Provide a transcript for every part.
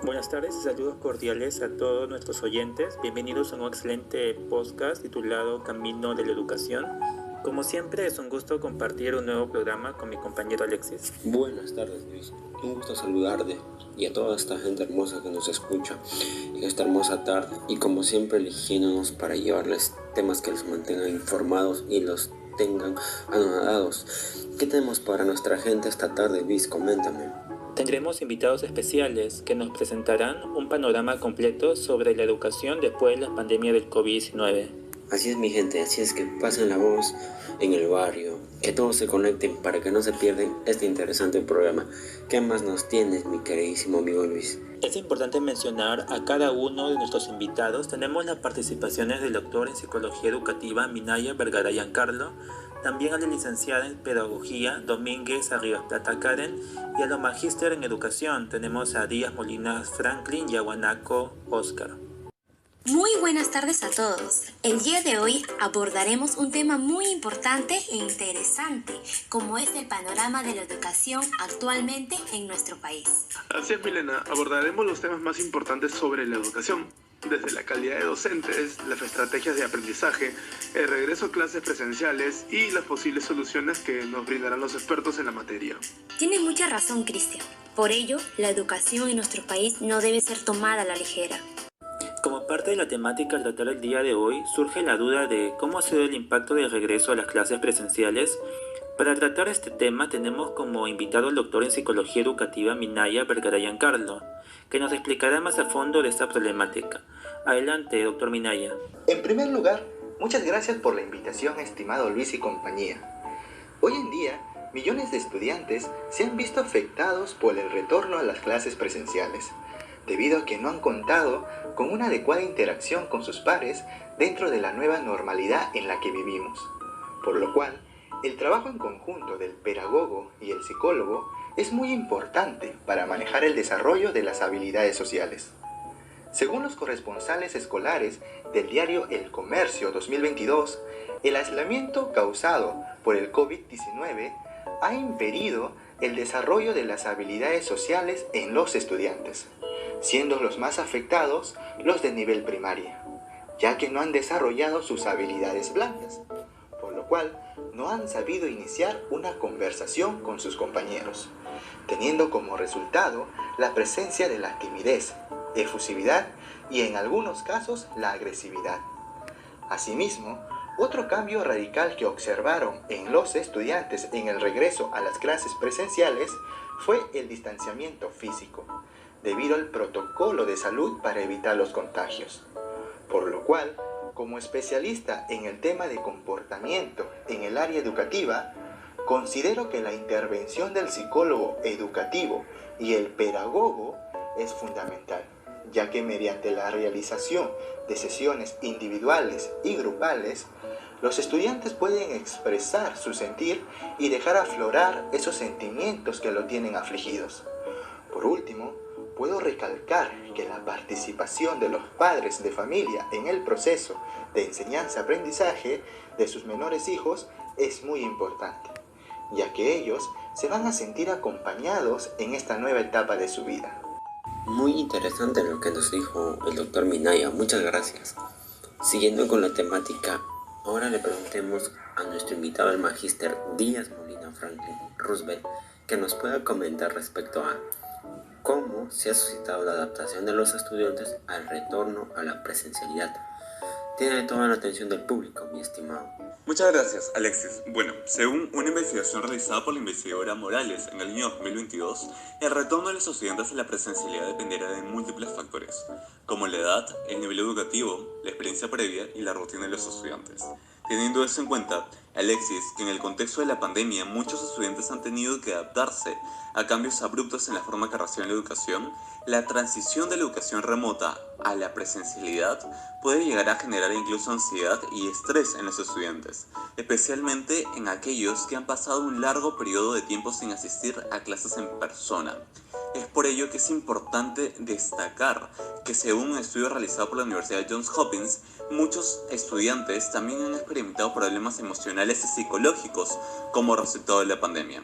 Buenas tardes y saludos cordiales a todos nuestros oyentes. Bienvenidos a un excelente podcast titulado Camino de la Educación. Como siempre, es un gusto compartir un nuevo programa con mi compañero Alexis. Buenas tardes, Luis. Un gusto saludarte y a toda esta gente hermosa que nos escucha en esta hermosa tarde. Y como siempre, eligiéndonos para llevarles temas que los mantengan informados y los tengan anonadados. ¿Qué tenemos para nuestra gente esta tarde, Luis? Coméntame. Tendremos invitados especiales que nos presentarán un panorama completo sobre la educación después de la pandemia del COVID-19. Así es, mi gente, así es que pasen la voz en el barrio, que todos se conecten para que no se pierdan este interesante programa. ¿Qué más nos tienes, mi queridísimo amigo Luis? Es importante mencionar a cada uno de nuestros invitados. Tenemos las participaciones del doctor en Psicología Educativa Minaya Vergara Giancarlo, también a la licenciada en Pedagogía Domínguez Arribas Plata Karen y a los magíster en Educación. Tenemos a Díaz Molina Franklin y a Guanaco Oscar. Muy buenas tardes a todos. El día de hoy abordaremos un tema muy importante e interesante, como es el panorama de la educación actualmente en nuestro país. Así es, Milena, abordaremos los temas más importantes sobre la educación, desde la calidad de docentes, las estrategias de aprendizaje, el regreso a clases presenciales y las posibles soluciones que nos brindarán los expertos en la materia. Tienes mucha razón, Cristian. Por ello, la educación en nuestro país no debe ser tomada a la ligera. Como parte de la temática al tratar el día de hoy, surge la duda de cómo ha sido el impacto del regreso a las clases presenciales. Para tratar este tema tenemos como invitado al doctor en Psicología Educativa Minaya Vergara Giancarlo, que nos explicará más a fondo de esta problemática. Adelante, doctor Minaya. En primer lugar, muchas gracias por la invitación, estimado Luis y compañía. Hoy en día, millones de estudiantes se han visto afectados por el retorno a las clases presenciales, debido a que no han contado con una adecuada interacción con sus pares dentro de la nueva normalidad en la que vivimos. Por lo cual, el trabajo en conjunto del pedagogo y el psicólogo es muy importante para manejar el desarrollo de las habilidades sociales. Según los corresponsales escolares del diario El Comercio 2022, el aislamiento causado por el COVID-19 ha impedido el desarrollo de las habilidades sociales en los estudiantes, siendo los más afectados los de nivel primaria, ya que no han desarrollado sus habilidades blandas, por lo cual no han sabido iniciar una conversación con sus compañeros, teniendo como resultado la presencia de la timidez, efusividad y en algunos casos la agresividad. Asimismo, otro cambio radical que observaron en los estudiantes en el regreso a las clases presenciales fue el distanciamiento físico, debido al protocolo de salud para evitar los contagios. Por lo cual, como especialista en el tema de comportamiento en el área educativa, considero que la intervención del psicólogo educativo y el pedagogo es fundamental, ya que mediante la realización de sesiones individuales y grupales, los estudiantes pueden expresar su sentir y dejar aflorar esos sentimientos que lo tienen afligidos. Por último, puedo recalcar que la participación de los padres de familia en el proceso de enseñanza-aprendizaje de sus menores hijos es muy importante, ya que ellos se van a sentir acompañados en esta nueva etapa de su vida. Muy interesante lo que nos dijo el doctor Minaya, muchas gracias. Siguiendo con la temática, ahora le preguntemos a nuestro invitado, el magíster Díaz Molina Franklin Roosevelt, que nos pueda comentar respecto a cómo se ha suscitado la adaptación de los estudiantes al retorno a la presencialidad. Tiene toda la atención del público, mi estimado. Muchas gracias, Alexis. Bueno, según una investigación realizada por la investigadora Morales en el año 2022, el retorno de los estudiantes a la presencialidad dependerá de múltiples factores, como la edad, el nivel educativo, la experiencia previa y la rutina de los estudiantes. Teniendo eso en cuenta, Alexis, que en el contexto de la pandemia muchos estudiantes han tenido que adaptarse a cambios abruptos en la forma que reciben la educación, la transición de la educación remota a la presencialidad puede llegar a generar incluso ansiedad y estrés en los estudiantes, especialmente en aquellos que han pasado un largo periodo de tiempo sin asistir a clases en persona. Es por ello que es importante destacar que según un estudio realizado por la Universidad Johns Hopkins, muchos estudiantes también han experimentado problemas emocionales y psicológicos como resultado de la pandemia.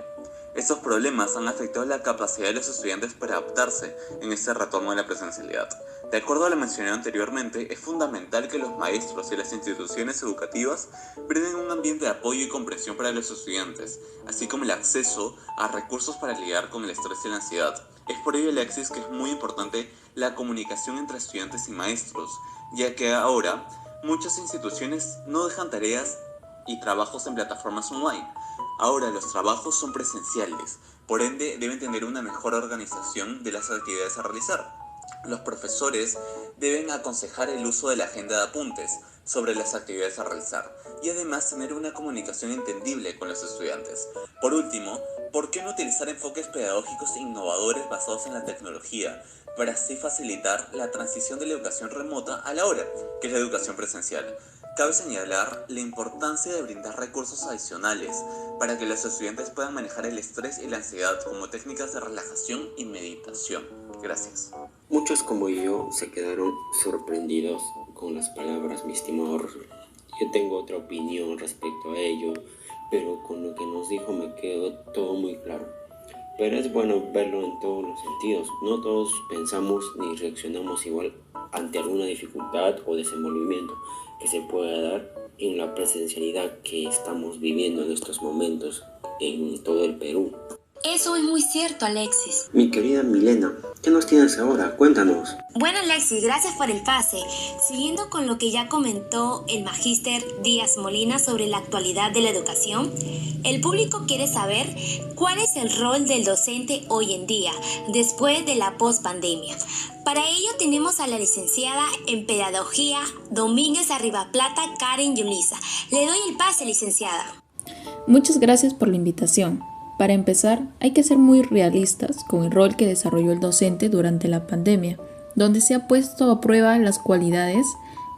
Estos problemas han afectado la capacidad de los estudiantes para adaptarse en este retorno a la presencialidad. De acuerdo a lo mencionado anteriormente, es fundamental que los maestros y las instituciones educativas brinden un ambiente de apoyo y comprensión para los estudiantes, así como el acceso a recursos para lidiar con el estrés y la ansiedad. Es por ello, Alexis, que es muy importante la comunicación entre estudiantes y maestros, ya que ahora muchas instituciones no dejan tareas y trabajos en plataformas online. Ahora los trabajos son presenciales, por ende deben tener una mejor organización de las actividades a realizar. Los profesores deben aconsejar el uso de la agenda de apuntes sobre las actividades a realizar y además tener una comunicación entendible con los estudiantes. Por último, ¿por qué no utilizar enfoques pedagógicos e innovadores basados en la tecnología para así facilitar la transición de la educación remota a la hora, que es la educación presencial? Cabe señalar la importancia de brindar recursos adicionales para que los estudiantes puedan manejar el estrés y la ansiedad como técnicas de relajación y meditación. Gracias. Muchos como yo se quedaron sorprendidos con las palabras, mi estimado Rosel. Yo tengo otra opinión respecto a ello, pero con lo que nos dijo me quedó todo muy claro. Pero es bueno verlo en todos los sentidos. No todos pensamos ni reaccionamos igual ante alguna dificultad o desenvolvimiento que se pueda dar en la presencialidad que estamos viviendo en estos momentos en todo el Perú. Eso es muy cierto, Alexis. Mi querida Milena, ¿qué nos tienes ahora? Cuéntanos. Bueno, Alexis, gracias por el pase. Siguiendo con lo que ya comentó el magíster Díaz Molina sobre la actualidad de la educación, el público quiere saber cuál es el rol del docente hoy en día, después de la pospandemia. Para ello tenemos a la licenciada en Pedagogía Domínguez Arribaplata, Karen Yulisa. Le doy el pase, licenciada. Muchas gracias por la invitación. Para empezar, hay que ser muy realistas con el rol que desarrolló el docente durante la pandemia, donde se ha puesto a prueba las cualidades,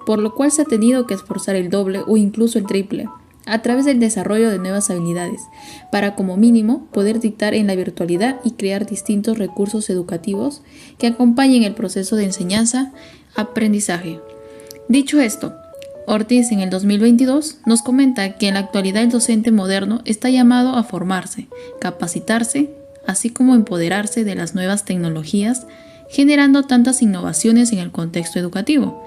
por lo cual se ha tenido que esforzar el doble o incluso el triple, a través del desarrollo de nuevas habilidades, para como mínimo poder dictar en la virtualidad y crear distintos recursos educativos que acompañen el proceso de enseñanza-aprendizaje. Dicho esto, Ortiz en el 2022 nos comenta que en la actualidad el docente moderno está llamado a formarse, capacitarse, así como empoderarse de las nuevas tecnologías, generando tantas innovaciones en el contexto educativo,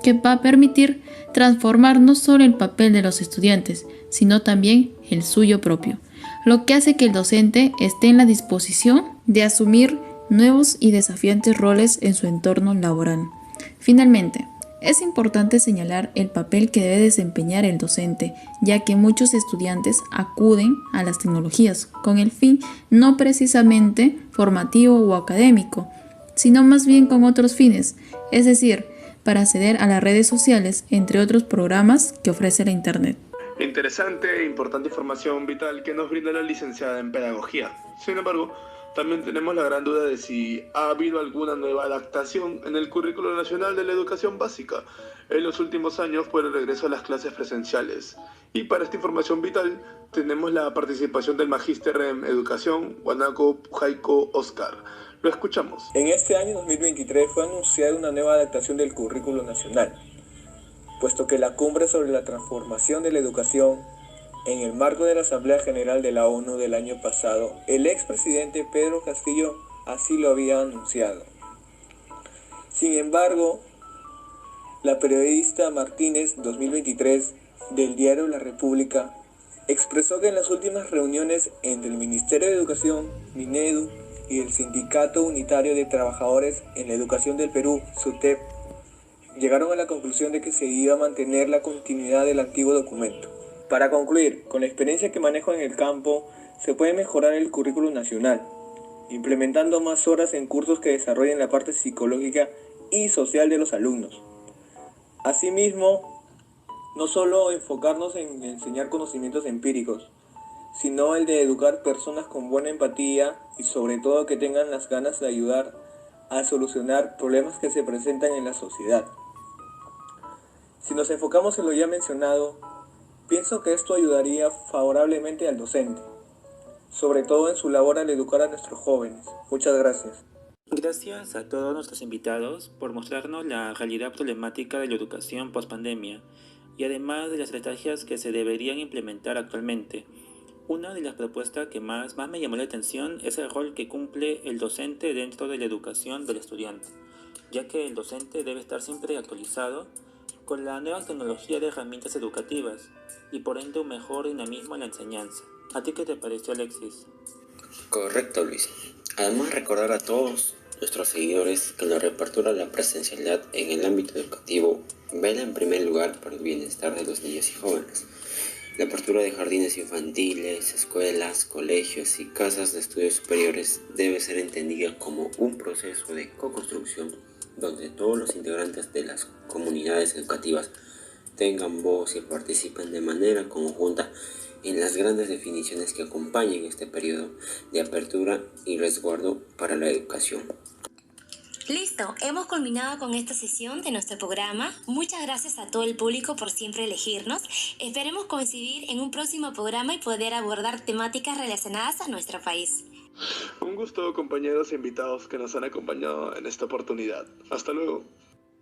que va a permitir transformar no solo el papel de los estudiantes, sino también el suyo propio, lo que hace que el docente esté en la disposición de asumir nuevos y desafiantes roles en su entorno laboral. Finalmente, es importante señalar el papel que debe desempeñar el docente, ya que muchos estudiantes acuden a las tecnologías con el fin no precisamente formativo o académico, sino más bien con otros fines, es decir, para acceder a las redes sociales, entre otros programas que ofrece la Internet. Interesante e importante información vital que nos brinda la licenciada en Pedagogía. Sin embargo, también tenemos la gran duda de si ha habido alguna nueva adaptación en el currículo nacional de la educación básica en los últimos años por el regreso a las clases presenciales. Y para esta información vital tenemos la participación del magíster en Educación, Guanaco Jaico Oscar. Lo escuchamos. En este año 2023 fue anunciada una nueva adaptación del currículo nacional, puesto que la cumbre sobre la transformación de la educación en el marco de la Asamblea General de la ONU del año pasado, el expresidente Pedro Castillo así lo había anunciado. Sin embargo, la periodista Martínez 2023 del diario La República expresó que en las últimas reuniones entre el Ministerio de Educación, Minedu, y el Sindicato Unitario de Trabajadores en la Educación del Perú, SUTEP, llegaron a la conclusión de que se iba a mantener la continuidad del antiguo documento. Para concluir, con la experiencia que manejo en el campo, se puede mejorar el currículo nacional, implementando más horas en cursos que desarrollen la parte psicológica y social de los alumnos. Asimismo, no solo enfocarnos en enseñar conocimientos empíricos, sino el de educar personas con buena empatía y sobre todo que tengan las ganas de ayudar a solucionar problemas que se presentan en la sociedad. Si nos enfocamos en lo ya mencionado, pienso que esto ayudaría favorablemente al docente, sobre todo en su labor al educar a nuestros jóvenes. Muchas gracias. Gracias a todos nuestros invitados por mostrarnos la realidad problemática de la educación post-pandemia y además de las estrategias que se deberían implementar actualmente. Una de las propuestas que más me llamó la atención es el rol que cumple el docente dentro de la educación del estudiante, ya que el docente debe estar siempre actualizado con la nueva tecnología de herramientas educativas y por ende un mejor dinamismo en la enseñanza. ¿A ti qué te pareció, Alexis? Correcto, Luis. Además, recordar a todos nuestros seguidores que la reapertura de la presencialidad en el ámbito educativo vela en primer lugar por el bienestar de los niños y jóvenes. La apertura de jardines infantiles, escuelas, colegios y casas de estudios superiores debe ser entendida como un proceso de co-construcción donde todos los integrantes de las comunidades educativas tengan voz y participen de manera conjunta en las grandes definiciones que acompañen este periodo de apertura y resguardo para la educación. Listo, hemos culminado con esta sesión de nuestro programa. Muchas gracias a todo el público por siempre elegirnos. Esperemos coincidir en un próximo programa y poder abordar temáticas relacionadas a nuestro país. Un gusto, compañeros e invitados que nos han acompañado en esta oportunidad. Hasta luego.